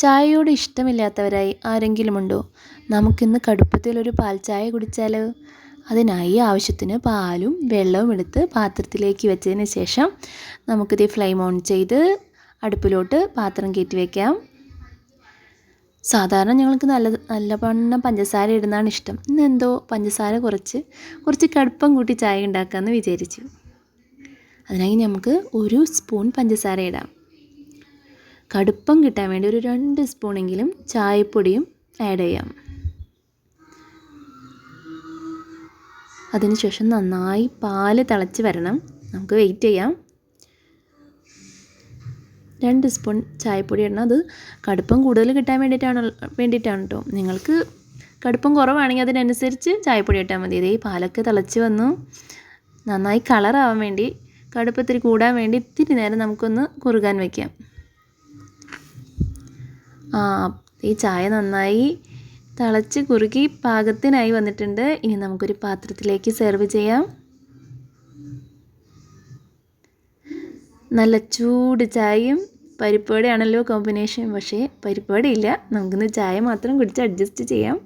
ചായയോട് ഇഷ്ടമില്ലാത്തവരായി ആരെങ്കിലും ഉണ്ടോ? നമുക്കിന്ന് കടുപ്പത്തിലൊരു പാൽ ചായ കുടിച്ചാലോ? അതിനായി ആവശ്യത്തിന് പാലും വെള്ളവും എടുത്ത് പാത്രത്തിലേക്ക് വെച്ചതിന് ശേഷം നമുക്കിത് ഫ്ലെയിം ഓൺ ചെയ്ത് അടുപ്പിലോട്ട് പാത്രം കയറ്റി വയ്ക്കാം. സാധാരണ ഞങ്ങൾക്ക് നല്ലവണ്ണം പഞ്ചസാര ഇടുന്നതാണ് ഇഷ്ടം. ഇന്നെന്തോ പഞ്ചസാര കുറച്ച് കടുപ്പം കൂട്ടി ചായ ഉണ്ടാക്കാമെന്ന് വിചാരിച്ചു. അതിനായി നമുക്ക് 1 സ്പൂൺ പഞ്ചസാര ഇടാം. കടുപ്പം കിട്ടാൻ വേണ്ടി ഒരു 2 സ്പൂണെങ്കിലും ചായപ്പൊടിയും ആഡ് ചെയ്യാം. അതിനുശേഷം നന്നായി പാല് തിളച്ച് വരണം. നമുക്ക് വെയിറ്റ് ചെയ്യാം. 2 സ്പൂൺ ചായപ്പൊടി ഇടണം. അത് കടുപ്പം കൂടുതൽ കിട്ടാൻ വേണ്ടിയിട്ടാണ് കേട്ടോ. നിങ്ങൾക്ക് കടുപ്പം കുറവാണെങ്കിൽ അതിനനുസരിച്ച് ചായപ്പൊടി ഇട്ടാൽ മതി. ഇതേ പാലൊക്കെ തിളച്ച് വന്നു. നന്നായി കളറാവാൻ വേണ്ടി കടുപ്പത്തിരി കൂടാൻ വേണ്ടി ഇത്തിരി നേരം നമുക്കൊന്ന് കുറുകാൻ വയ്ക്കാം. ഈ ചായ നന്നായി തിളച്ച് കുറുകി പാകത്തിനായി വന്നിട്ടുണ്ട്. ഇനി നമുക്കൊരു പാത്രത്തിലേക്ക് സെർവ് ചെയ്യാം. നല്ല ചൂട് ചായയും പരിപ്പുവടയാണല്ലോ കോമ്പിനേഷൻ. പക്ഷേ പരിപ്പുവടയില്ല, നമുക്കിന്ന് ചായ മാത്രം കുടിച്ച് അഡ്ജസ്റ്റ് ചെയ്യാം.